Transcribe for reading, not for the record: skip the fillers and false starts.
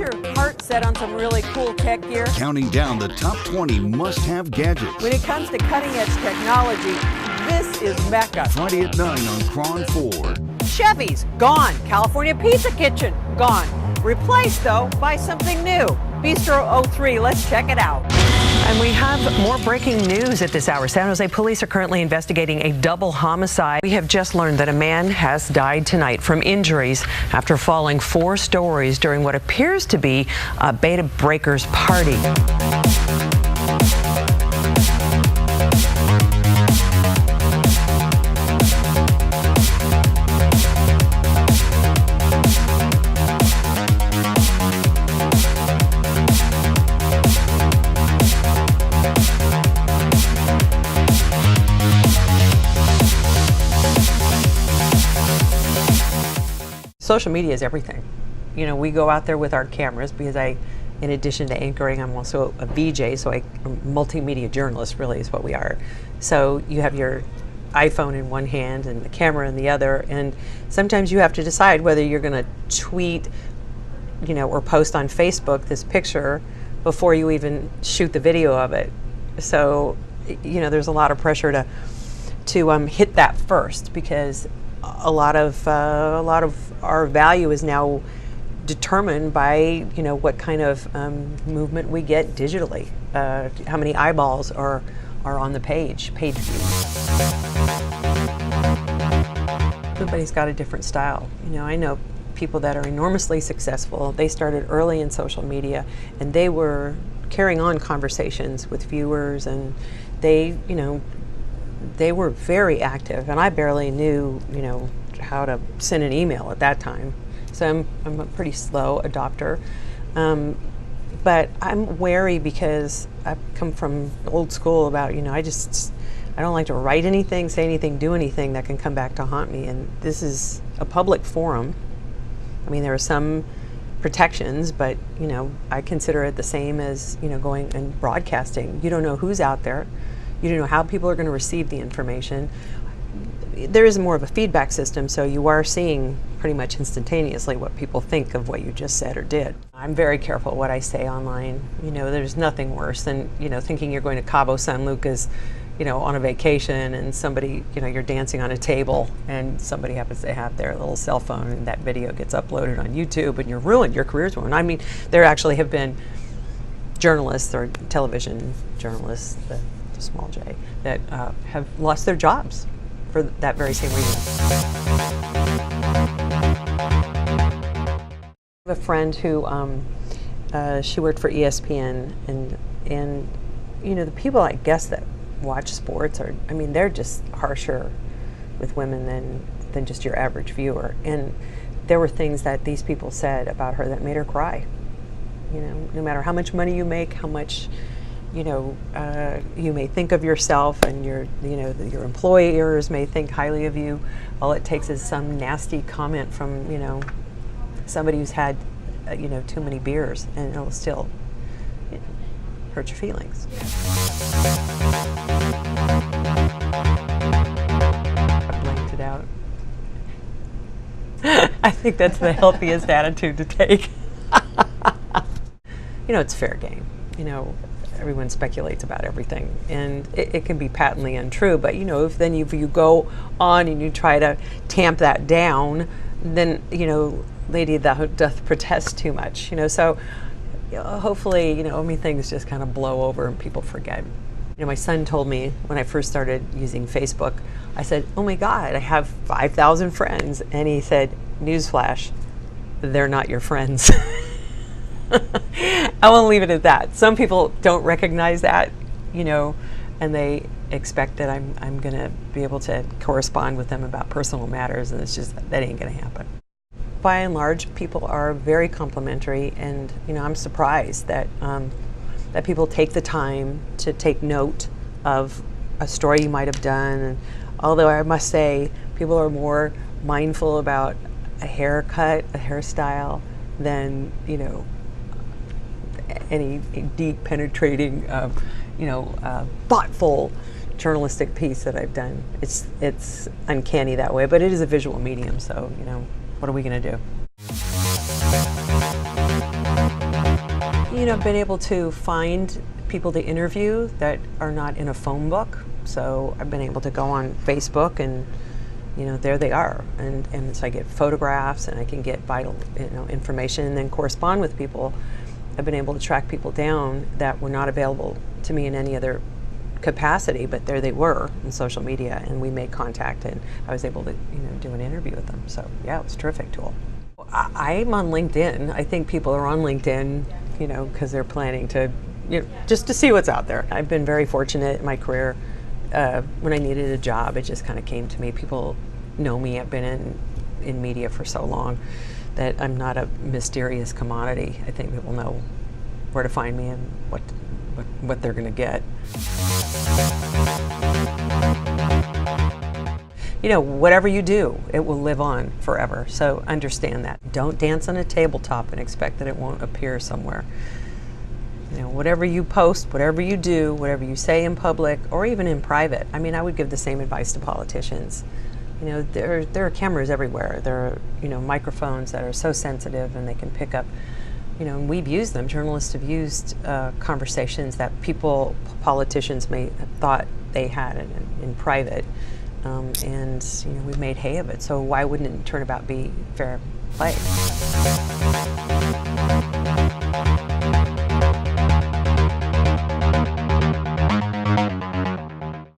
your heart set on some really cool tech gear? Counting down the top 20 must-have gadgets. When it comes to cutting-edge technology, this is Mecca. Friday at 9 on Cron 4. Chevy's gone. California Pizza Kitchen gone. Replaced, though, by something new. Bistro 03. Let's check it out. And we have more breaking news at this hour. San Jose police are currently investigating a double homicide. We have just learned that a man has died tonight from injuries after falling 4 stories during what appears to be a Beta Breakers party. Social media is everything. You know, we go out there with our cameras because in addition to anchoring, I'm also a VJ, so a multimedia journalist really is what we are. So you have your iPhone in one hand and the camera in the other, and sometimes you have to decide whether you're going to tweet, you know, or post on Facebook this picture before you even shoot the video of it. So, you know, there's a lot of pressure to hit that first, because a lot of our value is now determined by, you know, what kind of movement we get digitally, how many eyeballs are on the page views. Everybody's got a different style. You know, I know people that are enormously successful. They started early in social media, and they were carrying on conversations with viewers, and they, you know, they were very active, and I barely knew, you know, how to send an email at that time. So I'm a pretty slow adopter, but I'm wary because I've come from old school about, you know, I don't like to write anything, say anything, do anything that can come back to haunt me. And this is a public forum. I mean, there are some protections, but, you know, I consider it the same as, you know, going and broadcasting. You don't know who's out there. You don't know how people are going to receive the information. There is more of a feedback system, so you are seeing pretty much instantaneously what people think of what you just said or did. I'm very careful what I say online. You know, there's nothing worse than, you know, thinking you're going to Cabo San Lucas, you know, on a vacation, and somebody, you know, you're dancing on a table and somebody happens to have their little cell phone and that video gets uploaded on YouTube and you're ruined, your career's ruined. I mean, there actually have been journalists or television journalists, the small j, that have lost their jobs for that very same reason. I have a friend who she worked for ESPN, and you know, the people I guess that watch sports are, I mean, they're just harsher with women than just your average viewer. And there were things that these people said about her that made her cry. You know, no matter how much money you make, how much, you know, you may think of yourself, and your employers may think highly of you. All it takes is some nasty comment from, you know, somebody who's had, you know, too many beers, and it'll still, you know, hurt your feelings. I blanked it out. I think that's the healthiest attitude to take. You know, it's fair game. You know, everyone speculates about everything, and it can be patently untrue, but, you know, if you go on and you try to tamp that down, then, you know, lady doth protest too much, you know. So, you know, hopefully, you know, I mean, things just kind of blow over and people forget. You know, my son told me when I first started using Facebook, I said, oh my God, I have 5,000 friends. And he said, newsflash, they're not your friends. I won't leave it at that. Some people don't recognize that, you know, and they expect that I'm going to be able to correspond with them about personal matters, and it's just, that ain't going to happen. By and large, people are very complimentary, and, you know, I'm surprised that that people take the time to take note of a story you might have done. And although I must say, people are more mindful about a haircut, a hairstyle, than, you know, any deep, penetrating, you know, thoughtful journalistic piece that I've done. It's uncanny that way, but it is a visual medium, so, you know, what are we going to do? you know, I've been able to find people to interview that are not in a phone book. So I've been able to go on Facebook and, you know, there they are. And so I get photographs and I can get vital, you know, information and then correspond with people. I've been able to track people down that were not available to me in any other capacity, but there they were in social media, and we made contact, and I was able to, you know, do an interview with them. So yeah, it was a terrific tool. I'm on LinkedIn. I think people are on LinkedIn, you know, because they're planning to, you know, just to see what's out there. I've been very fortunate in my career. When I needed a job, it just kind of came to me. People know me. I've been in media for so long that I'm not a mysterious commodity. I think people know where to find me and what they're going to get. You know, whatever you do, it will live on forever. So understand that. Don't dance on a tabletop and expect that it won't appear somewhere. You know, whatever you post, whatever you do, whatever you say in public or even in private. I mean, I would give the same advice to politicians. You know, there are cameras everywhere. There are, you know, microphones that are so sensitive and they can pick up, you know, and we've used them. Journalists have used conversations that politicians may have thought they had in private. And, you know, we've made hay of it. So why wouldn't it turn about be fair play?